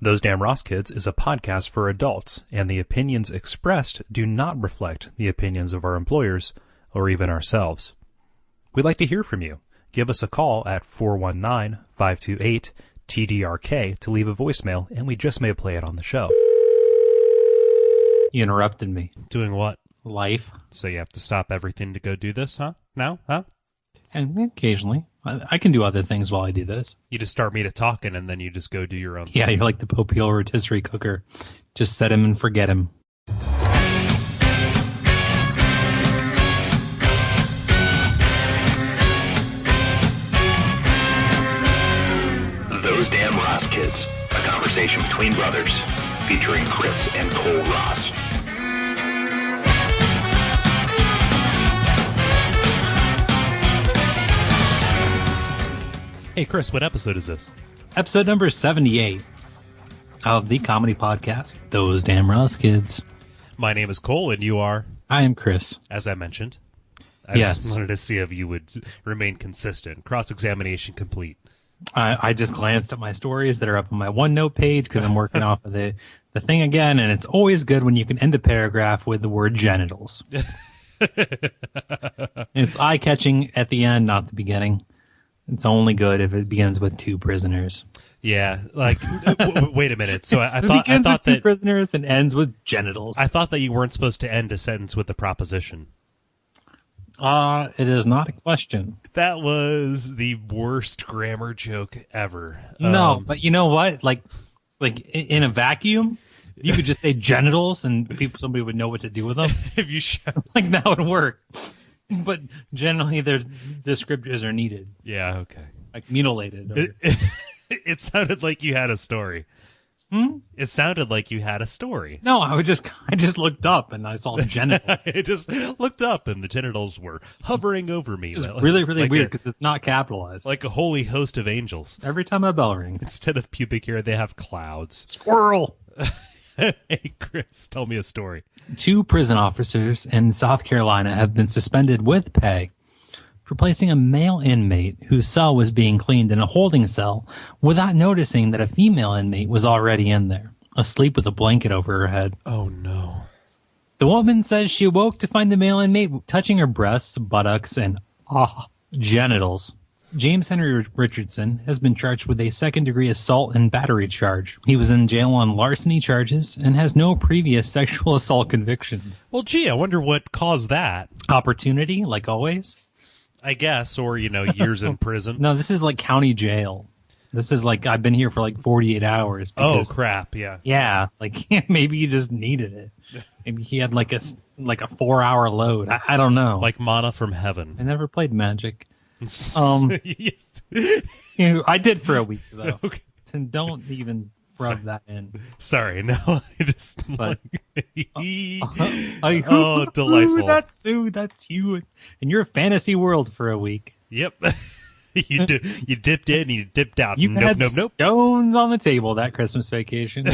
Those Damn Ross Kids is a podcast for adults, and the opinions expressed do not reflect the opinions of our employers or even ourselves. We'd like to hear from you. Give us a call at 419-528-TDRK to leave a voicemail, and we just may play it on the show. You interrupted me. Doing what? Life. So you have to stop everything to go do this, huh? Now? Huh? And occasionally. I can do other things while I do this. You just start me to talking, and then you just go do your own Yeah, thing. you're like the Popeil rotisserie cooker. Just set him and forget him. Those Damn Ross Kids, a conversation between brothers, featuring Chris and Cole Ross. Hey, Chris, what episode is this? Episode number 78 of the comedy podcast, Those Damn Ross Kids. My name is Cole, and you are, I am Chris. as I mentioned. I Yes. just wanted to see if you would remain consistent. Cross-examination complete. I just glanced at my stories that are up on my OneNote page because I'm working off of the thing again, and it's always good when you can end a paragraph with the word genitals. It's eye-catching at the end, not the beginning. It's only good if it begins with two prisoners. Yeah, like, wait a minute. So I It thought begins with two that prisoners and ends with genitals. I thought that you weren't supposed to end a sentence with a proposition. It is not a question. That was the worst grammar joke ever. No, but you know what? Like in a vacuum, you could just say genitals and somebody would know what to do with them. If you show, Like that would work. But generally, their descriptors are needed, yeah, okay. like mutilated. Or, It sounded like you had a story. It sounded like you had a story. no, I just looked up and I saw genitals. I just looked up and the genitals were hovering over me. It's really, really like weird because it's not capitalized. like a holy host of angels. Every time a bell rings, Instead of pubic hair, they have clouds. squirrel. Hey, Chris, tell me a story. 2 prison officers in South Carolina have been suspended with pay for placing a male inmate whose cell was being cleaned in a holding cell without noticing that a female inmate was already in there, asleep with a blanket over her head. Oh, no. The woman says she awoke to find the male inmate touching her breasts, buttocks, and genitals. James Henry Richardson has been charged with a second-degree assault and battery charge. He was in jail on larceny charges and has no previous sexual assault convictions. Well, gee, I wonder what caused that. Opportunity, like always. I guess, or, years in prison. No, this is like county jail. This is like, I've been here for like 48 hours. Oh, Because, crap, yeah. yeah, like maybe he just needed it. Maybe he had like a 4-hour load. I don't know. Like manna from heaven. I never played Magic. Yes. I did for a week though. Okay. And don't even rub that in. Sorry, no, I just But- oh, delightful. That's you in your fantasy world for a week. Yep. You dipped in, you dipped out. You Nope, had nope, nope. stones on the table that Christmas vacation.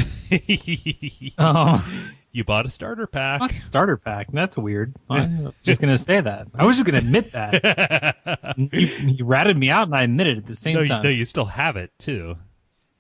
You bought a starter pack. Fuck, starter pack. That's weird. I'm just gonna say that. I was just gonna admit that. You ratted me out, and I admitted it at the same time. No, you still have it too.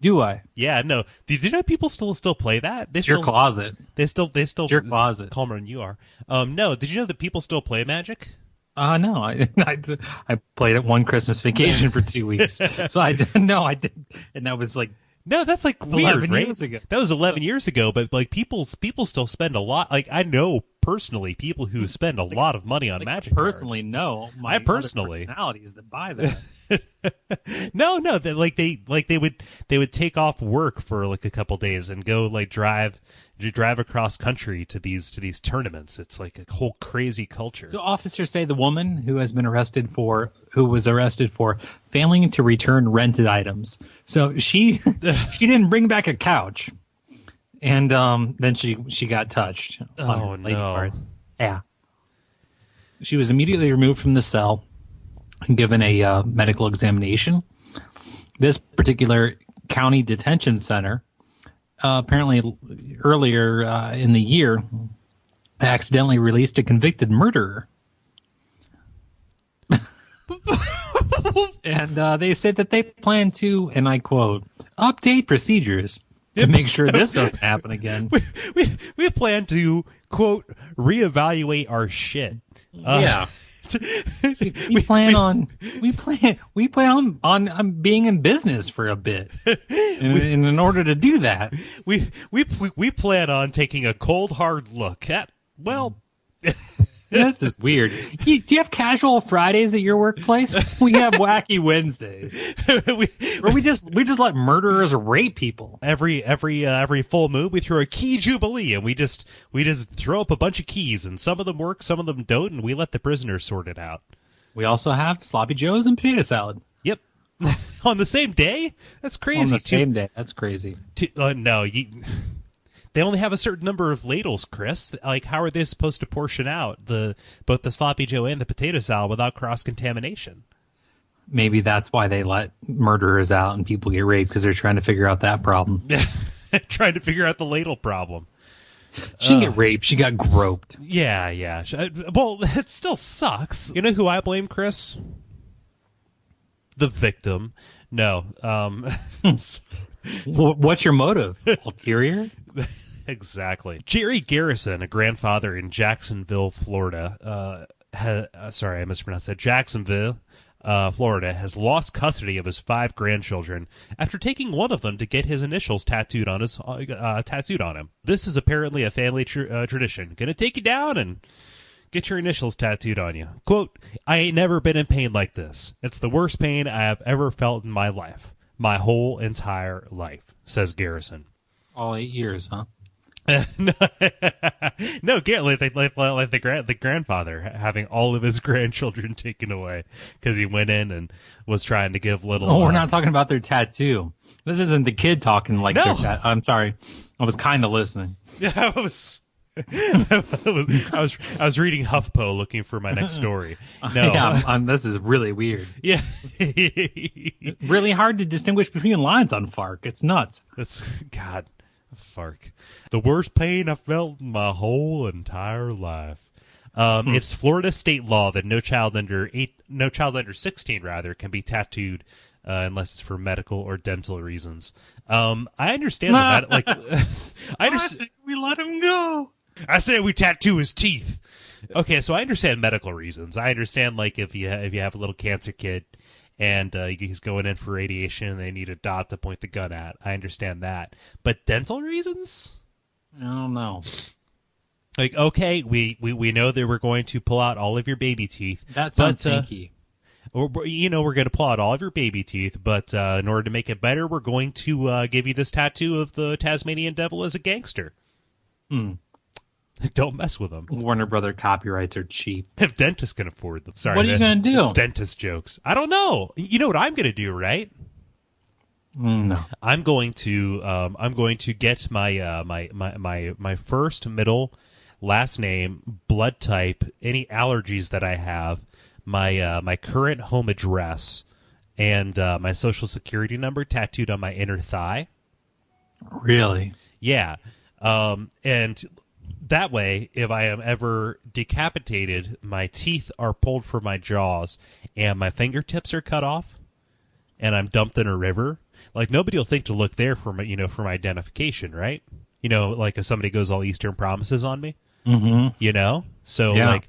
Do I? Yeah, no. Did you know people still play that? They It's your still, closet. They still. It's your closet. Calmer than you are. No. Did you know that people still play Magic? No. I played it one Christmas vacation for 2 weeks. So I didn't know. I did, and that was like No, that's like 11 weird, right? years ago. That was 11 years ago, but like people still spend a lot. Like I know personally people who spend a lot of money on Magic personally cards. know. My I personally- other personalities that buy that. No, they would take off work for like a couple days and go like drive across country to these tournaments. It's like a whole crazy culture. So officers say the woman who was arrested for failing to return rented items. So she didn't bring back a couch, and then she got touched. on Oh, her lady no. part. Yeah. She was immediately removed from the cell and given a medical examination. This particular county detention center, apparently earlier in the year, accidentally released a convicted murderer. And they said that they plan to, and I quote, update procedures to make sure this doesn't happen again. We plan to, quote, reevaluate our shit. Yeah. We plan on being in business for a bit, and in order to do that, we plan on taking a cold hard look at, well, this is weird. Do you have casual Fridays at your workplace? We have wacky Wednesdays. we just let murderers rape people. Every full moon we throw a key jubilee, and we just throw up a bunch of keys, and some of them work, some of them don't, and we let the prisoners sort it out. We also have sloppy joes and potato salad. Yep. On the same day? That's crazy. On the same day. That's crazy. No, they only have a certain number of ladles, Chris. Like, how are they supposed to portion out both the sloppy joe and the potato salad without cross-contamination? Maybe that's why they let murderers out and people get raped, because they're trying to figure out that problem. Trying to figure out the ladle problem. She didn't get raped. She got groped. Yeah. Well, it still sucks. You know who I blame, Chris? The victim. No. What's your motive? Ulterior? Exactly. Jerry Garrison, a grandfather in Jacksonville, Florida, sorry, I mispronounced that. Jacksonville, Florida, has lost custody of his 5 grandchildren after taking one of them to get his initials tattooed on him. This is apparently a family tradition. Gonna take you down and get your initials tattooed on you. Quote, "I ain't never been in pain like this. It's the worst pain I have ever felt in my life. My whole entire life," says Garrison. All 8 years, huh? No, like the grandfather having all of his grandchildren taken away because he went in and was trying to give little. Oh, we're not talking about their tattoo. This isn't the kid talking like No. their I'm sorry. I was kind of listening. Yeah, I was reading HuffPo looking for my next story. No, Yeah, this is really weird. yeah, Really hard to distinguish between lines on Fark. It's nuts. that's God, Fark. The worst pain I felt in my whole entire life. It's Florida state law that no child under 16 can be tattooed unless it's for medical or dental reasons. I understand that. Like, I understand. We let him go. I say we tattoo his teeth. Okay, so I understand medical reasons. I understand, like, if you have a little cancer kid and he's going in for radiation and they need a dot to point the gun at. I understand that. But dental reasons? I don't know. Like, okay, we know that we're going to pull out all of your baby teeth. That sounds stinky. We're going to pull out all of your baby teeth, but in order to make it better, we're going to give you this tattoo of the Tasmanian devil as a gangster. Don't mess with them. Warner Brother copyrights are cheap. If dentists can afford them. Sorry, What are you going to do? It's dentist jokes. I don't know. You know what I'm going to do, right? No. I'm going to get my first, middle, last name, blood type, any allergies that I have, my current home address, and my social security number tattooed on my inner thigh. Really? Yeah. And that way, if I am ever decapitated, my teeth are pulled from my jaws and my fingertips are cut off and I'm dumped in a river, like, nobody will think to look there for my, for my identification, right? Like if somebody goes all Eastern Promises on me, So Yeah.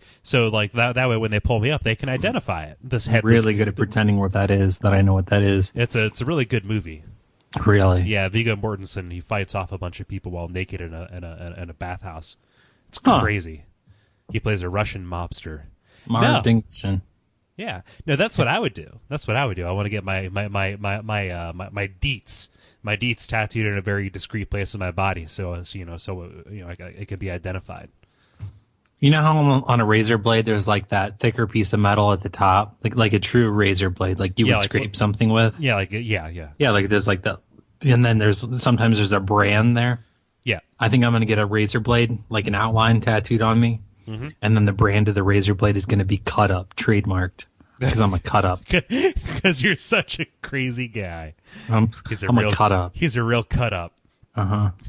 like that way when they pull me up, they can identify it. I'm really good at pretending what that is, that I know what that is. It's a really good movie. Really? Yeah, Viggo Mortensen, he fights off a bunch of people while naked in a bathhouse. It's Huh. crazy. He plays a Russian mobster. Mara Dinkson. Yeah. No, that's what I would do. I want to get my deets tattooed in a very discreet place in my body, so it could be identified. You know how on a razor blade there's like that thicker piece of metal at the top, like a true razor blade, like you would scrape something with. Yeah, like Yeah, like there's like that, and then sometimes there's a brand there. yeah. I think I'm gonna get a razor blade, like an outline tattooed on me, and then the brand of the razor blade is gonna be cut up, trademarked, because I'm a cut up. Because you're such a crazy guy. I'm a cut up. He's a real cut up.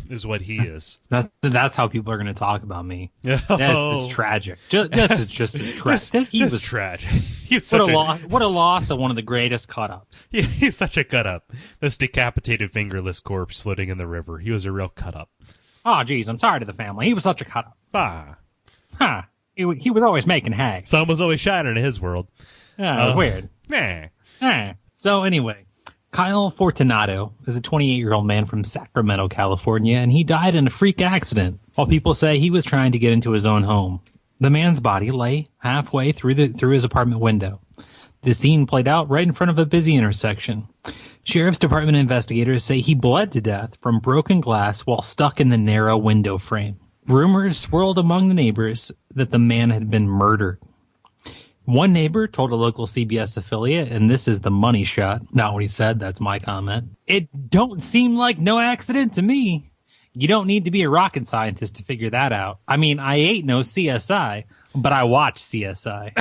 is what he is. That's how people are going to talk about me. Oh. That's just tragic. That's just tragic. He was tragic. He was such what a loss of one of the greatest cut-ups. He's such a cut-up. This decapitated fingerless corpse floating in the river. He was a real cut-up. Oh, geez, I'm sorry to the family. He was such a cut-up. Ah. Huh. He was always making hay. Sun was always shining in his world. Yeah, it was weird. Nah. So anyway, Kyle Fortunato is a 28-year-old man from Sacramento, California, and he died in a freak accident while people say he was trying to get into his own home. The man's body lay halfway through his apartment window. The scene played out right in front of a busy intersection. Sheriff's Department investigators say he bled to death from broken glass while stuck in the narrow window frame. Rumors swirled among the neighbors that the man had been murdered. One neighbor told a local CBS affiliate, and this is the money shot, not what he said, that's my comment. It don't seem like no accident to me. You don't need to be a rocket scientist to figure that out. I mean, I ain't no CSI, but I watch CSI.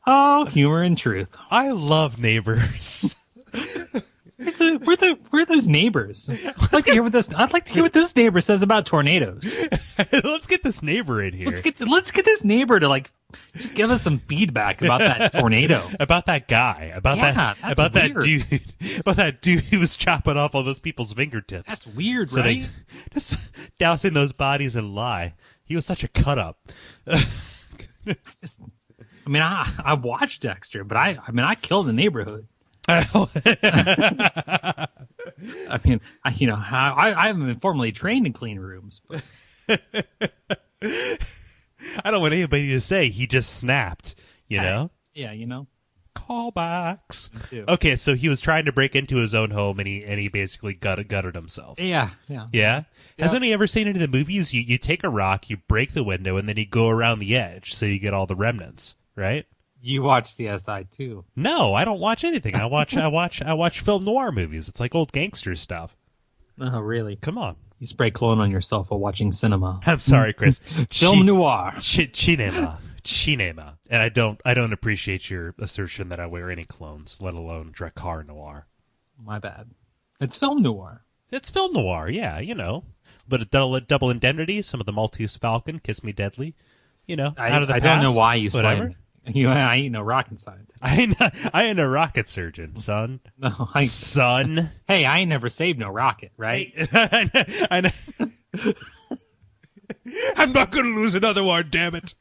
Oh, humor and truth. I love Neighbors. Where are those neighbors? I'd like to hear what this neighbor says about tornadoes. Let's get this neighbor in here. Let's get this neighbor to just give us some feedback about that tornado. About that guy. About that dude who was chopping off all those people's fingertips. That's weird, so right? Just dousing those bodies in lye. He was such a cut up. I watched Dexter, but I killed the neighborhood. I haven't been formally trained in clean rooms. But... I don't want anybody to say he just snapped, know? Yeah, Callbacks. Okay, so he was trying to break into his own home and he basically gutted himself. Yeah. Yeah? Hasn't he ever seen any of the movies? You take a rock, you break the window, and then you go around the edge so you get all the remnants, right? You watch CSI too? No, I don't watch anything. I watch film noir movies. It's like old gangster stuff. Oh, really? Come on. You spray cologne on yourself while watching cinema. I'm sorry, Chris. Film noir. Cinema. And I don't appreciate your assertion that I wear any clones, let alone Drakkar Noir. My bad. It's film noir. It's film noir, yeah, But a double indemnity, some of the Maltese Falcon, Kiss Me Deadly, out of the past. I don't know why you whatever. Slay me. I ain't no rocket scientist. I ain't a rocket surgeon, son. No, son. Hey, I ain't never saved no rocket, right? Hey, I know. I'm not going to lose another one, damn it.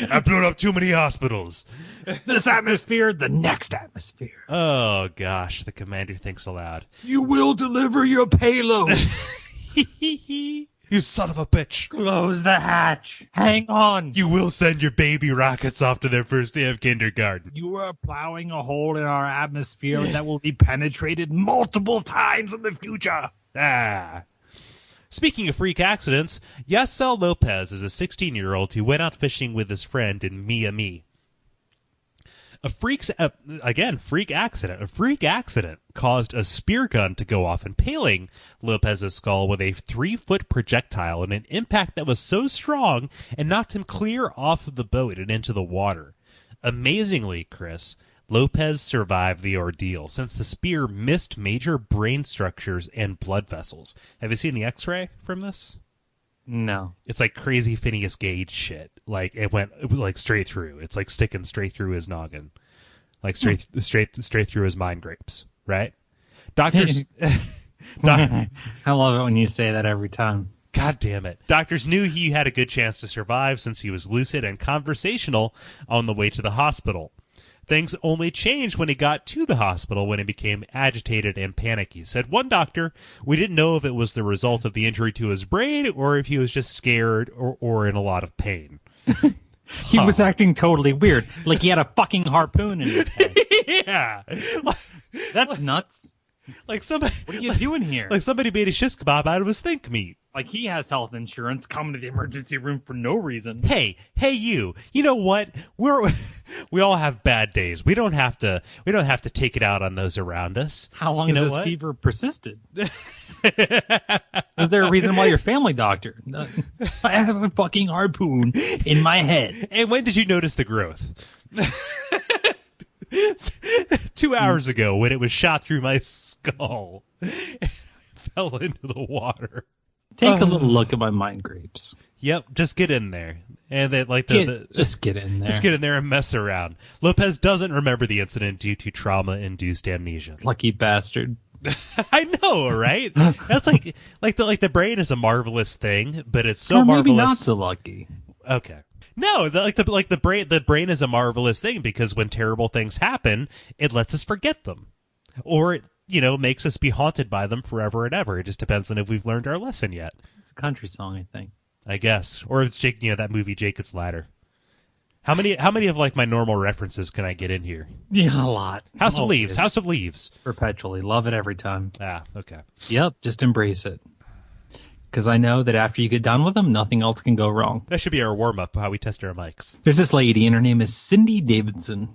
I've blown up too many hospitals. This atmosphere, the next atmosphere. Oh, gosh, the commander thinks aloud. You will deliver your payload. You son of a bitch. Close the hatch. Hang on. You will send your baby rockets off to their first day of kindergarten. You are plowing a hole in our atmosphere that will be penetrated multiple times in the future. Speaking of freak accidents, Yasel Lopez is a 16-year-old who went out fishing with his friend in Miami. A freak accident. A freak accident caused a spear gun to go off, impaling Lopez's skull with a 3-foot projectile in an impact that was so strong and knocked him clear off of the boat and into the water. Amazingly, Chris, Lopez survived the ordeal since the spear missed major brain structures and blood vessels. Have you seen the X-ray from this? No. It's like crazy Phineas Gage shit. Like it was like straight through. It's like sticking straight through his noggin, like straight through his mind grapes. Right? Doctors. I love it when you say that every time. God damn it. Doctors knew he had a good chance to survive since he was lucid and conversational on the way to the hospital. Things only changed when he got to the hospital when he became agitated and panicky. Said one doctor, we didn't know if it was the result of the injury to his brain or if he was just scared or in a lot of pain. He was acting totally weird, like he had a fucking harpoon in his head. Yeah. That's nuts. Like somebody, What are you doing here? like somebody made a shish kebab out of his think meat. Like he has health insurance, coming to the emergency room for no reason. Hey, you. You know what? We all have bad days. We don't have to take it out on those around us. How long You has know this what? fever persisted? Is there a reason why you're family doctor? I have a fucking harpoon in my head. And when did you notice the growth? 2 hours ago, when it was shot through my skull, it fell into the water. Take a little look at my mind grapes. Yep, just get in there, and then Just get in there. Just get in there and mess around. Lopez doesn't remember the incident due to trauma-induced amnesia. Lucky bastard. I know, right? That's like the brain is a marvelous thing, but it's so or maybe marvelous. not so lucky. Okay. No, the brain is a marvelous thing because when terrible things happen, it lets us forget them, or it makes us be haunted by them forever and ever. It just depends on if we've learned our lesson yet. It's a country song, I think. I guess, or it's that movie Jacob's Ladder. How many of like my normal references can I get in here? Yeah, a lot. House of Always. Leaves. House of Leaves. Perpetually. Love it every time. Ah, okay. Yep, just embrace it. Because I know that after you get done with them, nothing else can go wrong. That should be our warm up. How we test our mics. There's this lady, and her name is Cindy Davidson.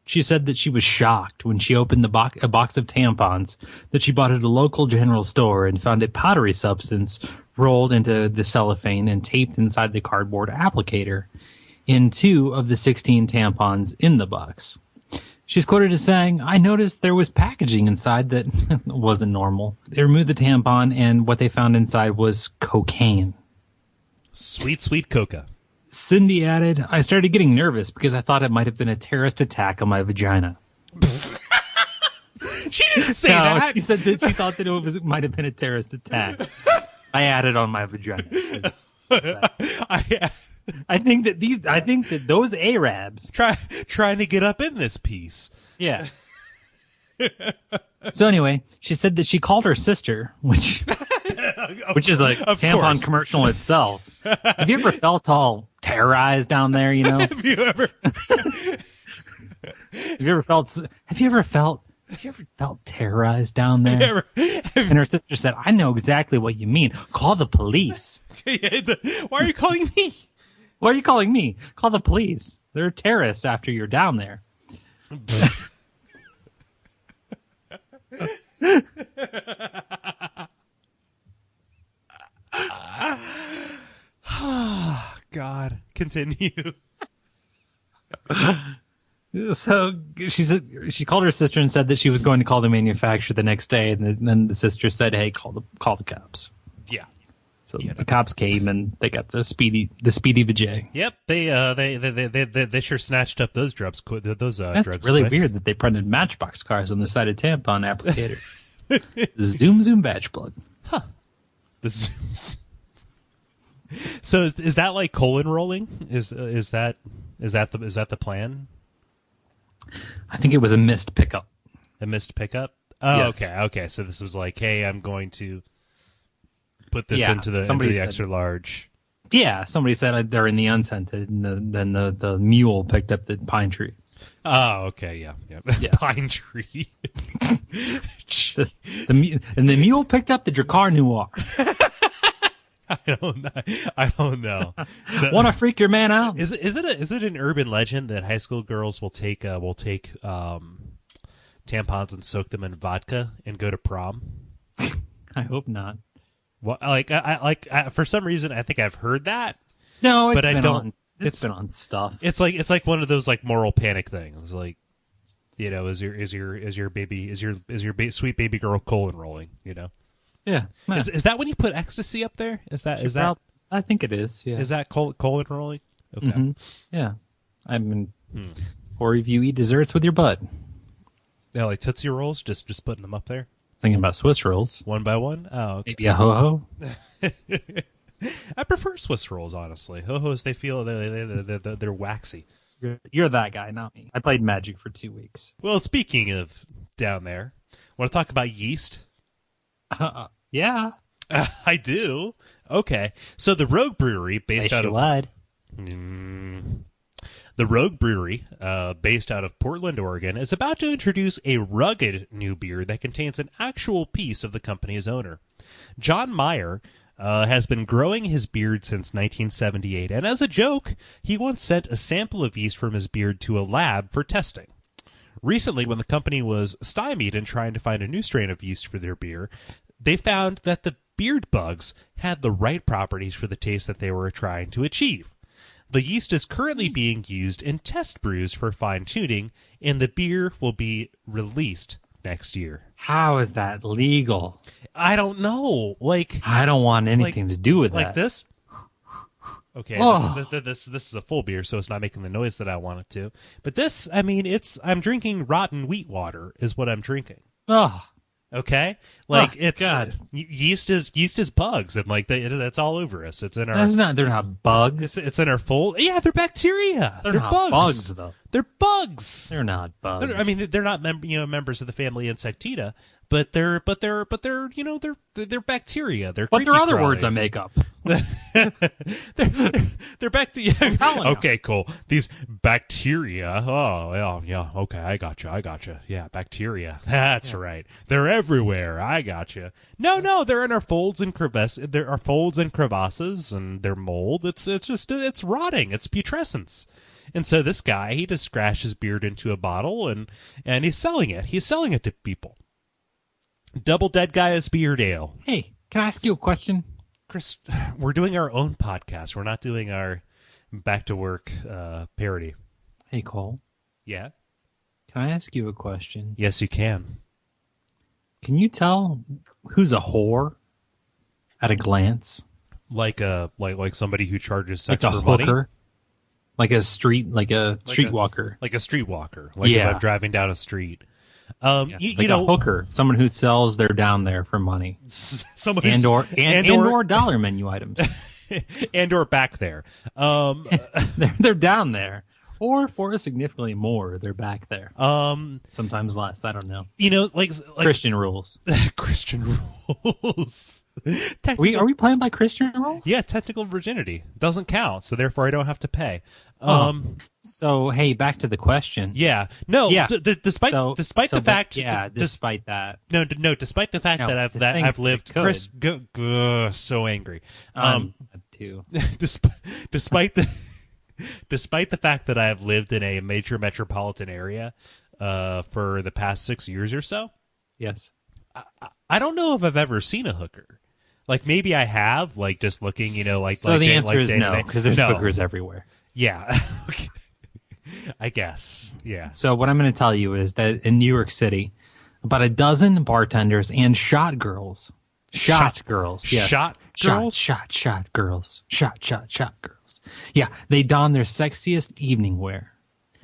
She said that she was shocked when she opened a box of tampons that she bought at a local general store and found a powdery substance rolled into the cellophane and taped inside the cardboard applicator in 2 of the 16 tampons in the box. She's quoted as saying, "I noticed there was packaging inside that wasn't normal. They removed the tampon, and what they found inside was cocaine." Sweet, sweet coca. Cindy added, "I started getting nervous because I thought it might have been a terrorist attack on my vagina." She didn't say No, that. she said that she thought that it might have been a terrorist attack. I added on my vagina. I think that those Arabs trying to get up in this piece. Yeah. So anyway, she said that she called her sister, which is a tampon course. commercial itself. Have you ever felt all terrorized down there? Have you ever? Have you ever felt terrorized down there? And her sister said, "I know exactly what you mean. Call the police." Why are you calling me? Why are you calling me? Call the police. They're terrorists after you're down there. God, continue. So she called her sister and said that she was going to call the manufacturer the next day, and then the sister said, "Hey, call the cops." Yeah. So the cops came and they got the speedy vajay. Yep. They sure snatched up those drugs. Those That's drugs. really quick. weird that they printed Matchbox cars on the side of tampon applicator. Zoom badge plug. The zooms. So is that like colon rolling? Is that the plan? I think it was a missed pickup. A missed pickup? Oh, Yes. okay. So this was like, hey, I'm going to put this Yeah, into the somebody said- extra large. Yeah, somebody said they're in the unscented, and then the mule picked up the pine tree. Oh, okay, yeah. Yeah. Pine tree. And the mule picked up the Dracar Noir. I don't know. So, Want to freak your man out? is it an urban legend that high school girls will take tampons and soak them in vodka and go to prom? I hope not. Well, I for some reason I think I've heard that. No, it's But I been don't- on. It's been on stuff. It's like one of those like moral panic things. Like, is your sweet baby girl colon rolling? Yeah. Is that when you put ecstasy up there? Is that I think it is. Yeah. is that colon rolling? Okay. Mhm. Yeah. I mean, or if you eat desserts with your butt. Yeah, like Tootsie Rolls, just putting them up there Thinking about Swiss rolls. one by one. Oh, okay. Maybe a ho ho. I prefer Swiss rolls, honestly. Ho-hos, they feel they're waxy. You're that guy, not me. I played Magic for 2 weeks. Well, speaking of down there, want to talk about yeast? Yeah. I do. Okay, so the Rogue Brewery, based out of would. The Rogue Brewery, based out of Portland, Oregon, is about to introduce a rugged new beer that contains an actual piece of the company's owner. John Meyer has been growing his beard since 1978, and as a joke, he once sent a sample of yeast from his beard to a lab for testing. Recently, when the company was stymied in trying to find a new strain of yeast for their beer, they found that the beard bugs had the right properties for the taste that they were trying to achieve. The yeast is currently being used in test brews for fine-tuning, and the beer will be released next year. How is that legal? I don't know. I don't want anything to do with that. Like this? Okay, Oh. this is a full beer, so it's not making the noise that I want it to. But this, I mean, I'm drinking rotten wheat water is what I'm drinking. Oh, Okay, it's God. Yeast is bugs, and that's all over us. It's in our. they're not bugs. It's in our fold. Yeah, they're bacteria. They're not bugs. bugs, though. They're bugs. They're not bugs. They're not members of the family Insectida, but they're bacteria. They're But there are other creepy words I crawlies. make up. they're bacteria. I'm telling you. Okay, cool. These bacteria. Oh, yeah. Okay, I gotcha. Yeah, bacteria. That's right. They're everywhere. I gotcha. No, they're in our folds and crevices. There are folds and crevasses, and they're mold. It's rotting. It's putrescence. And so this guy, he just scratched his beard into a bottle, and he's selling it. He's selling it to people. Double Dead Guy's Beard Ale. Hey, can I ask you a question? Chris, we're doing our own podcast. We're not doing our back to work parody. Hey, Cole, Yeah? can I ask you a question? Yes, you can. Can you tell who's a whore at a glance? Like somebody who charges Like sex a for money? hooker? Like a streetwalker? Like a streetwalker. Like if Yeah. I'm driving down a street. Yeah, You like know, a hooker, someone who sells their down there for money, someone who's, and or dollar menu items. and or back there. They're down there, or for significantly more, they're back there. Sometimes less. I don't know. Like Christian rules. Christian rules. Are we playing by Christian rules? Yeah, technical virginity doesn't count, so therefore I don't have to pay. So hey, back to the question. Yeah, no. Yeah. Despite the fact, despite that. no, despite the fact No, that the thing I've is lived, they could. Chris, so angry. Too. Despite the fact that I have lived in a major metropolitan area for the past 6 years or so, Yes. I don't know if I've ever seen a hooker. Like maybe I have, like just looking, So the answer is no, because there's hookers everywhere. Yeah. Okay. I guess. Yeah. So what I'm going to tell you is that in New York City, about a dozen bartenders and shot girls. Shot girls. Yes. Shot girls? Shot girls. Shot girls. Yeah. They don their sexiest evening wear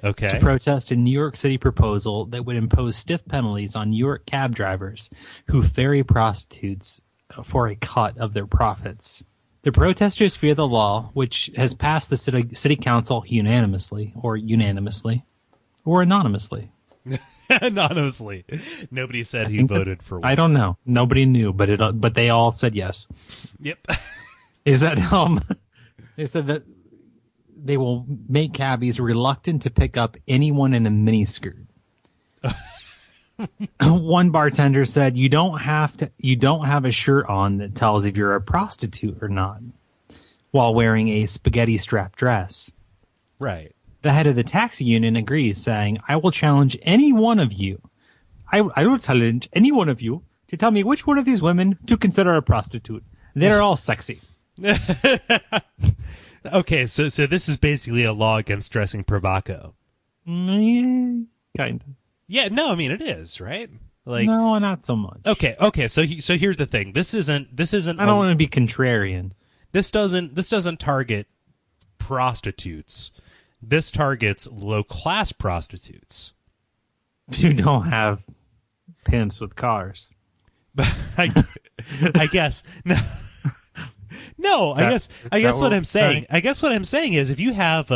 Okay. to protest a New York City proposal that would impose stiff penalties on New York cab drivers who ferry prostitutes for a cut of their profits. The protesters fear the law, which has passed the city council unanimously, or anonymously. Anonymously. Nobody said he voted for one. I don't know. Nobody knew, but they all said yes. Yep. Is that they said that they will make cabbies reluctant to pick up anyone in a miniskirt. One bartender said, you don't have a shirt on that tells if you're a prostitute or not, while wearing a spaghetti strap dress. Right. The head of the taxi union agrees, saying, I will challenge any one of you. I will challenge any one of you to tell me which one of these women to consider a prostitute. They're all sexy. Okay, so this is basically a law against dressing bravado. Kind of. Yeah, no, I mean it is, right? Like No, not so much. Okay, so here's the thing. This isn't I don't want to be contrarian. This doesn't target prostitutes. This targets low-class prostitutes. You don't have pimps with cars. I guess no. I guess what I'm saying. I guess what I'm saying is if you have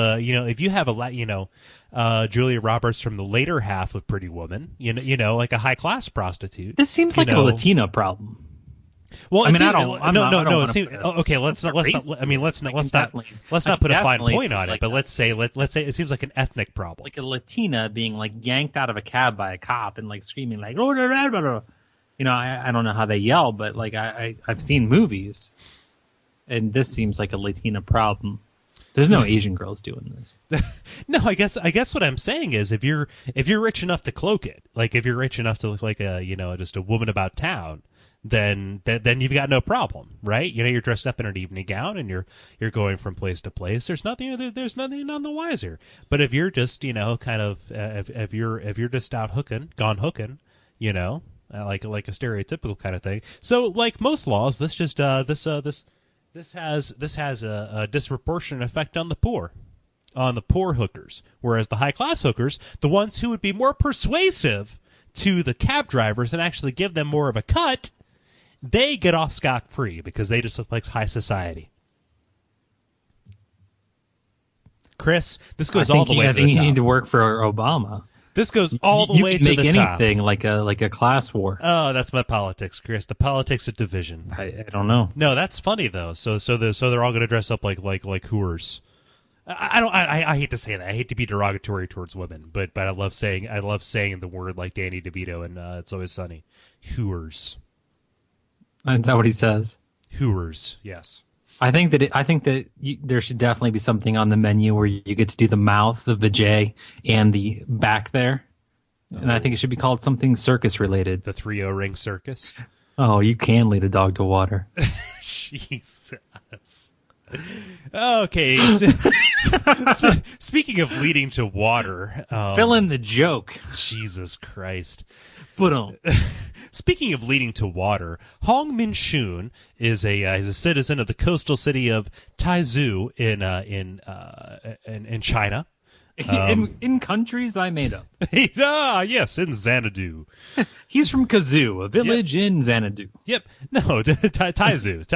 Julia Roberts from the later half of Pretty Woman, like a high class prostitute. This seems like a Latina problem. Well, I mean, I no. don't Okay, let's not. I mean, let's not put a fine point on it. But let's say it seems like an ethnic problem, like a Latina being like yanked out of a cab by a cop and like screaming like, you know, I don't know how they yell, but like I've seen movies, and this seems like a Latina problem. There's no Asian girls doing this. No, I guess what I'm saying is if you're rich enough to cloak it, like if you're rich enough to look like just a woman about town, then you've got no problem, right? You know, you're dressed up in an evening gown and you're going from place to place. There's nothing none the wiser. But if you're just kind of if you're just out gone hooking, like a stereotypical kind of thing. So like most laws, this has a disproportionate effect on the poor hookers, whereas the high class hookers, the ones who would be more persuasive to the cab drivers and actually give them more of a cut, they get off scot-free because they just look like high society. Chris, this goes all the way to the top. I think you need to work for Obama. This goes all the way to the top. You can make anything like a class war. Oh, that's my politics, Chris. The politics of division. I don't know. No, that's funny though. So they're all going to dress up like whores. I hate to say that. I hate to be derogatory towards women, but I love saying the word like Danny DeVito and It's Always Sunny. Hooers. Is that what he says? Hooers. Yes. I think that there should definitely be something on the menu where you get to do the mouth, the vajay, and the back there. And I think it should be called something circus related. The 3-0 ring circus. Oh, you can lead a dog to water. Jesus. Okay. Speaking of leading to water, fill in the joke. Jesus Christ. But speaking of leading to water, Hong Min-shun is a citizen of the coastal city of Taizhou in China. In countries I made up. Yes, in Xanadu. He's from Kazoo, a village in Xanadu. Yep. No, Taizhou.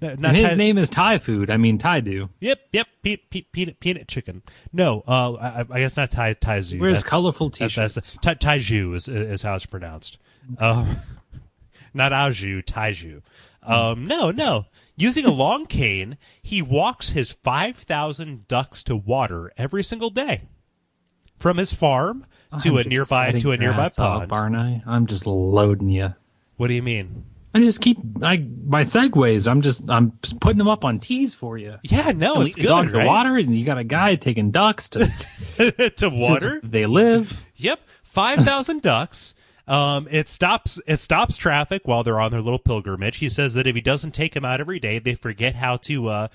And his name is Thai food. I mean, Taidu. Yep. Peanut chicken. No, I guess not Taizhou. Wears colorful t-shirts. Taizhou is how it's pronounced. Not Aoju, Taizhou. No. Using a long cane, he walks his 5,000 ducks to water every single day, from his farm to a nearby pond. I'm just loading you. What do you mean? I just keep my segues. I'm just putting them up on tees for you. Yeah, no, it's good. Dog right? to water, and you got a guy taking ducks to to water. They live. Yep, 5,000 ducks. It stops traffic while they're on their little pilgrimage. He says that if he doesn't take them out every day, they forget how to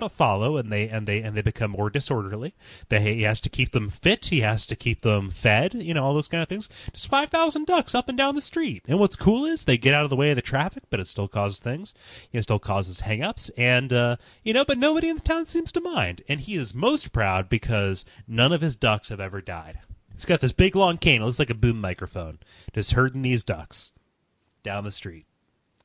follow, and they become more disorderly. He has to keep them fit. He has to keep them fed. All those kind of things. Just 5,000 ducks up and down the street. And what's cool is they get out of the way of the traffic, but it still causes things. It still causes hang-ups, and but nobody in the town seems to mind. And he is most proud because none of his ducks have ever died. He's got this big long cane. It looks like a boom microphone. Just herding these ducks down the street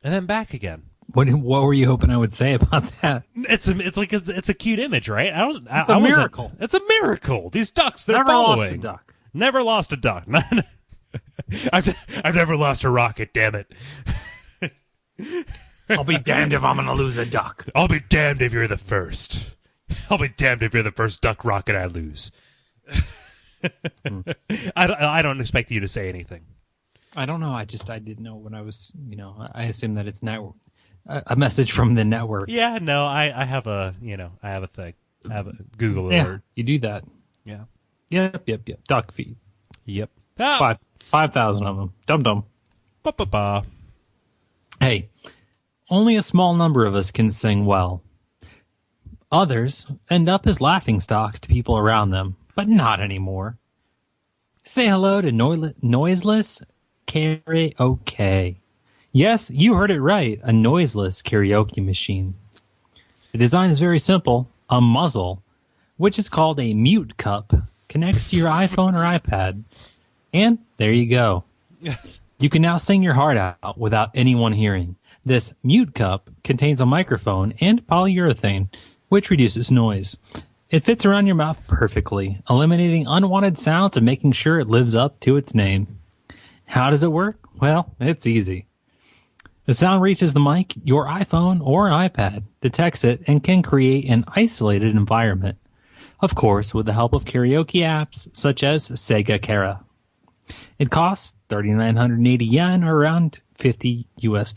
and then back again. What were you hoping I would say about that? It's a cute image, right? It's a miracle. It's a miracle. These ducks, they're never following. Lost a duck. Never lost a duck. I've never lost a rocket. Damn it. I'll be damned if I'm going to lose a duck. I'll be damned if you're the first. I'll be damned if you're the first duck rocket I lose. I don't expect you to say anything. I don't know. I didn't know when I was, I assume that it's a message from the network. Yeah, no, I have a thing. I have a Google alert. You do that. Yeah. Yep. Duckfeed. Yep. 5,000 of them. Dum-dum. Ba-ba-ba. Hey, only a small number of us can sing well. Others end up as laughingstocks to people around them. But not anymore. Say hello to Noiseless karaoke. Yes, you heard it right, a noiseless karaoke machine. The design is very simple. A muzzle, which is called a mute cup, connects to your iPhone or iPad. And there you go. You can now sing your heart out without anyone hearing. This mute cup contains a microphone and polyurethane, which reduces noise. It fits around your mouth perfectly, eliminating unwanted sounds and making sure it lives up to its name. How does it work? Well, it's easy. The sound reaches the mic, your iPhone or iPad detects it and can create an isolated environment. Of course, with the help of karaoke apps such as Sega Kara. It costs 3,980 yen or around $50 US.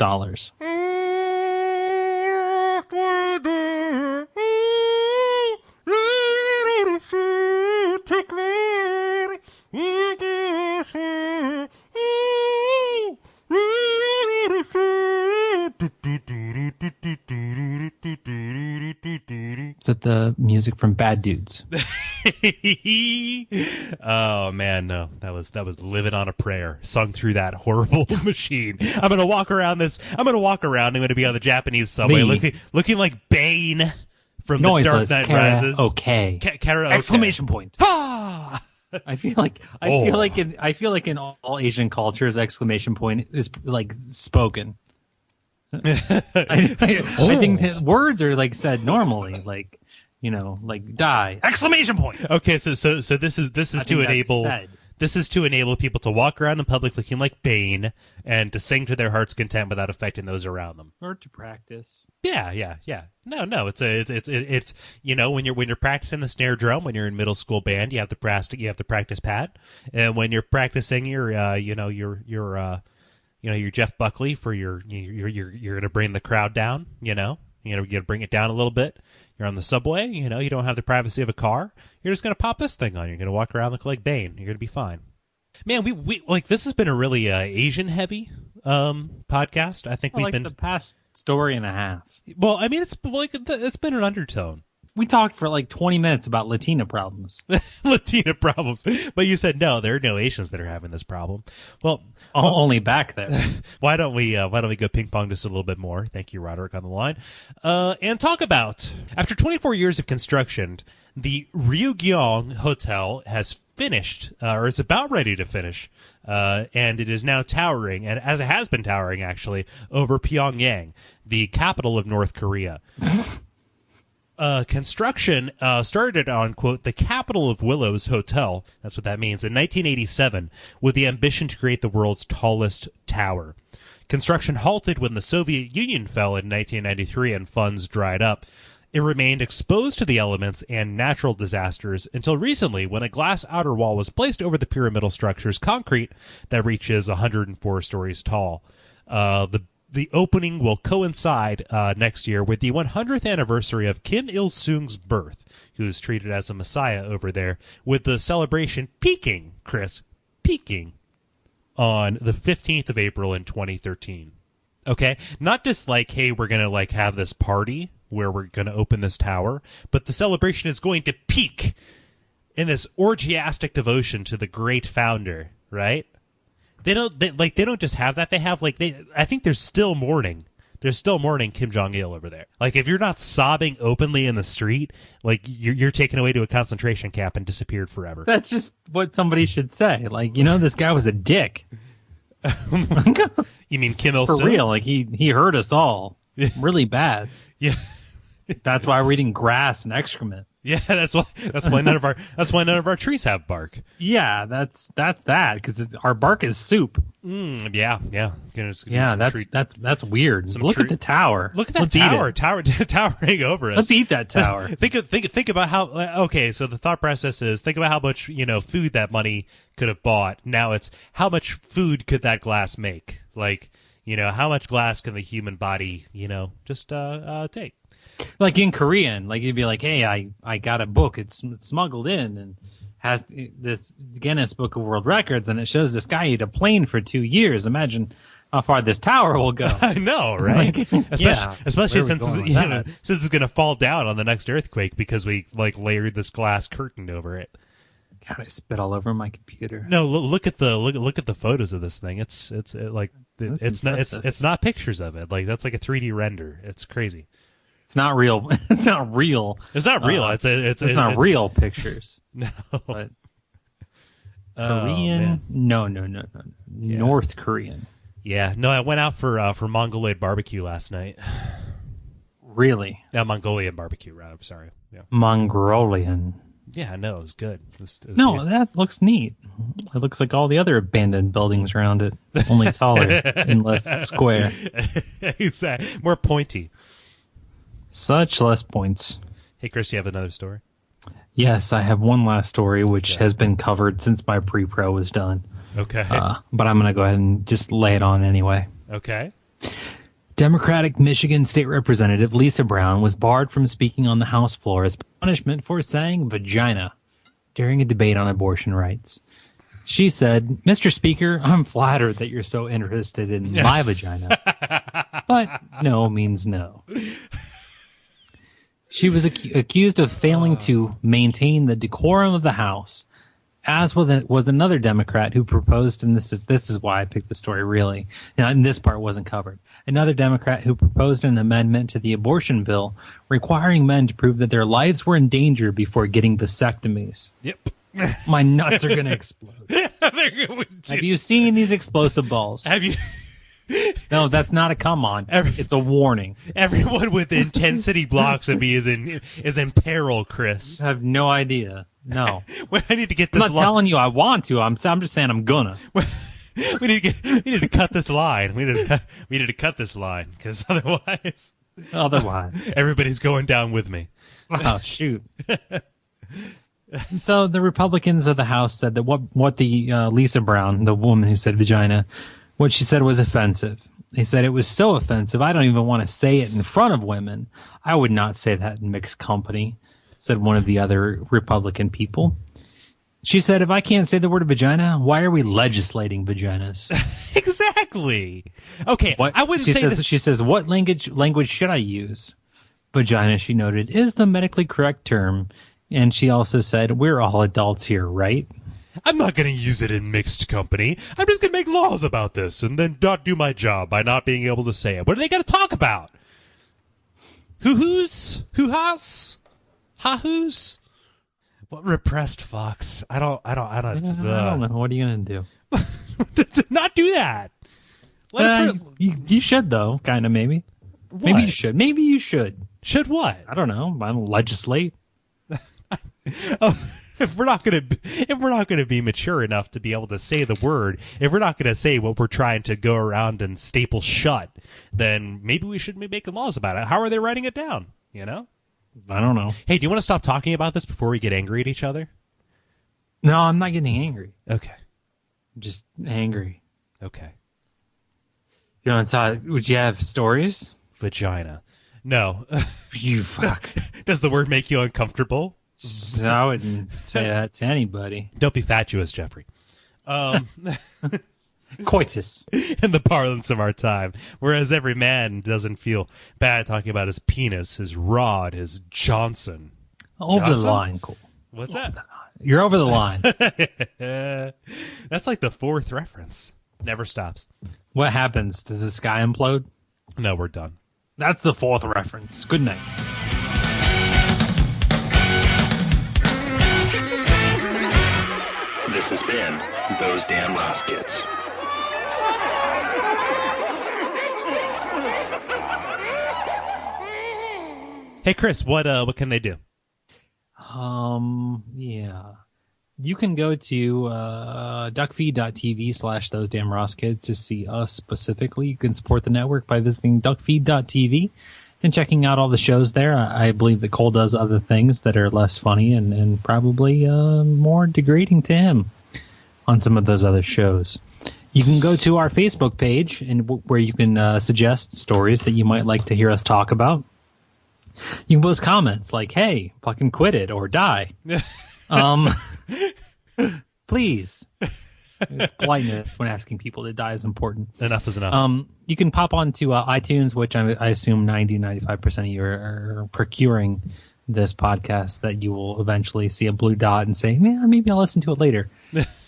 Is that the music from Bad Dudes? Oh man, no, that was "Living on a Prayer" sung through that horrible machine. I'm gonna walk around. I'm gonna be on the Japanese subway, looking like Bane from Noiseless, The Dark Knight Rises. Okay. Karaoke. Exclamation point. Ah! I feel like in all Asian cultures, exclamation point is like spoken. I think that words are like said normally, like, you know, like die, exclamation point. Okay, so this is to enable people to walk around in public looking like Bane and to sing to their heart's content without affecting those around them, or to practice. Yeah. No, it's you know, when you're practicing the snare drum when you're in middle school band, you have the practice pad, and when you're practicing your your Jeff Buckley for you're going to bring the crowd down, you got to bring it down a little bit. You're on the subway, you don't have the privacy of a car. You're just going to pop this thing on. You're going to walk around look like Bane. You're going to be fine. Man, we like, this has been a really Asian heavy podcast. I think we've been the past story and a half. Well, I mean, it's been an undertone. We talked for like 20 minutes about Latina problems. Latina problems. But you said, no, there are no Asians that are having this problem. Well, only back there. Why don't we go ping pong just a little bit more? Thank you, Roderick, on the line. And talk about, after 24 years of construction, the Ryugyong Hotel has finished, or it's about ready to finish, and it is now towering, and as it has been towering, actually, over Pyongyang, the capital of North Korea. Construction started on, quote, the capital of Willows Hotel, that's what that means, in 1987, with the ambition to create the world's tallest tower. Construction halted when the Soviet Union fell in 1993 and funds dried up. It remained exposed to the elements and natural disasters until recently, when a glass outer wall was placed over the pyramidal structure's concrete that reaches 104 stories tall. The opening will coincide next year with the 100th anniversary of Kim Il-sung's birth, who is treated as a messiah over there, with the celebration peaking on the 15th of April in 2013. Okay? Not just like, hey, we're going to like have this party where we're going to open this tower, but the celebration is going to peak in this orgiastic devotion to the great founder, right? They don't just have that. They have I think there's still mourning. There's still mourning Kim Jong-il over there. Like, if you're not sobbing openly in the street, like, you're taken away to a concentration camp and disappeared forever. That's just what somebody should say. Like, this guy was a dick. You mean Kim Il-sung? For real, like he hurt us all really bad. Yeah. That's why we're eating grass and excrement. Yeah, that's why none of our trees have bark. Yeah, that's that because our bark is soup. Yeah. That's weird. Look at the tower. Look at that towering over us. Let's eat that tower. Think about how. Okay, so the thought process is, think about how much food that money could have bought. Now it's, how much food could that glass make? Like, how much glass can the human body just take? Like in Korean, like you'd be like, hey, I got a book. It's smuggled in and has this Guinness Book of World Records, and it shows this guy ate a plane for 2 years. Imagine how far this tower will go. I know, right? Especially since it's going to fall down on the next earthquake because we layered this glass curtain over it. God, I spit all over my computer. No, look at the photos of this thing. It's not pictures of it. Like, that's like a 3D render. It's crazy. It's not real. It's not real. It's not real. It's not real pictures. No. But Korean? No. Yeah. North Korean. Yeah. No, I went out for Mongoloid barbecue last night. Really? Yeah, Mongolian barbecue, rather. Sorry. Yeah. Mongolian. Yeah, no, it was good. That looks neat. It looks like all the other abandoned buildings around it, only taller and less square. Exactly. More pointy. Such less points. Hey, Chris, you have another story? Yes, I have one last story, which has been covered since my pre-pro was done. Okay. But I'm going to go ahead and just lay it on anyway. Okay. Democratic Michigan State Representative Lisa Brown was barred from speaking on the House floor as punishment for saying vagina during a debate on abortion rights. She said, "Mr. Speaker, I'm flattered that you're so interested in my vagina." But no means no. She was accused of failing to maintain the decorum of the House, as was another Democrat who proposed, and this is why I picked the story really, and this part wasn't covered. Another Democrat who proposed an amendment to the abortion bill requiring men to prove that their lives were in danger before getting vasectomies. Yep. My nuts are going to explode. Have you seen these explosive balls? Have you? No, that's not a come on. It's a warning. Everyone with intensity blocks of me is in peril, Chris. I have no idea. No. Well, I need to get I'm this. not telling you I want to. I'm just saying I'm gonna. We need to cut this line. We need to cut this line because otherwise, everybody's going down with me. Oh shoot. So the Republicans of the House said that what the Lisa Brown, the woman who said vagina, what she said was offensive. They said it was so offensive, I don't even want to say it in front of women. I would not say that in mixed company, said one of the other Republican people. She said, if I can't say the word vagina, why are we legislating vaginas? Exactly. Okay, I wouldn't say this. She says, what language should I use? Vagina, she noted, is the medically correct term. And she also said, we're all adults here, right? I'm not going to use it in mixed company. I'm just going to make laws about this and then not do my job by not being able to say it. What are they going to talk about? Hoo-hoos? Hoo-has? Ha-hoos? What repressed fox? I don't know. What are you going to do? Not do that. You should, though, kind of, maybe. What? Maybe you should. Should what? I don't know. I don't legislate. Oh, if we're not gonna be mature enough to be able to say the word, if we're not gonna say what we're trying to go around and staple shut, then maybe we should be making laws about it. How are they writing it down? You know? I don't know. Hey, do you want to stop talking about this before we get angry at each other? No, I'm not getting angry. Okay. I'm just angry. Okay. You know, would you have stories? Vagina. No. You fuck. Does the word make you uncomfortable? I wouldn't say that to anybody. Don't be fatuous, Jeffrey. Coitus. In the parlance of our time. Whereas every man doesn't feel bad talking about his penis, his rod, his Johnson. Over the line, Cole. What's that? You're over the line. That's like the fourth reference. Never stops. What happens? Does the sky implode? No, we're done. That's the fourth reference. Good night. This has been Those Damn Roskits. Hey, Chris, what can they do? Yeah. You can go to Duckfeed.tv/Those Damn Roskits to see us specifically. You can support the network by visiting Duckfeed.tv and checking out all the shows there. I believe that Cole does other things that are less funny and probably more degrading to him on some of those other shows. You can go to our Facebook page and where you can suggest stories that you might like to hear us talk about. You can post comments like, hey, fucking quit it or die. Please. It's politeness when asking people to die is important. Enough is enough. You can pop onto iTunes, which I assume 95% of you are procuring this podcast, that you will eventually see a blue dot and say, yeah, maybe I'll listen to it later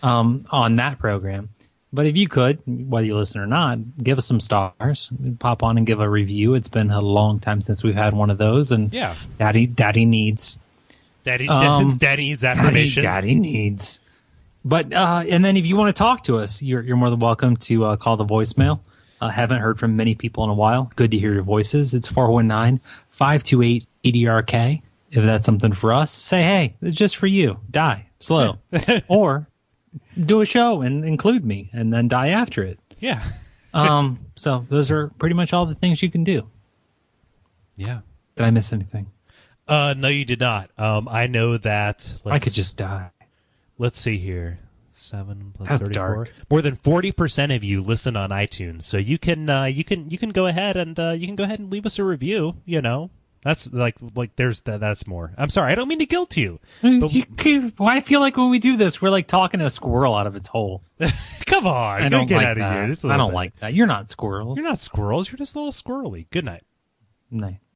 on that program. But if you could, whether you listen or not, give us some stars. Pop on and give a review. It's been a long time since we've had one of those. And yeah, Daddy needs... Daddy needs affirmation. Daddy needs. But and then if you want to talk to us, you're more than welcome to call the voicemail. Haven't heard from many people in a while. Good to hear your voices. It's 419-528-EDRK. If that's something for us, say, hey, it's just for you. Die slow. Or do a show and include me and then die after it. Yeah. So those are pretty much all the things you can do. Yeah. Did I miss anything? No, you did not. I know that. I could just die. Let's see here. 7 plus That's 34. dark. More than 40% of you listen on iTunes, so you can go ahead and leave us a review. You know, that's like that's more. I'm sorry, I don't mean to guilt you. But, I feel like when we do this, we're like talking a squirrel out of its hole. come on, I don't get like out of that. here. Just a I little don't bit. like that. You're not squirrels. You're not squirrels. You're just a little squirrely. Good night. Night.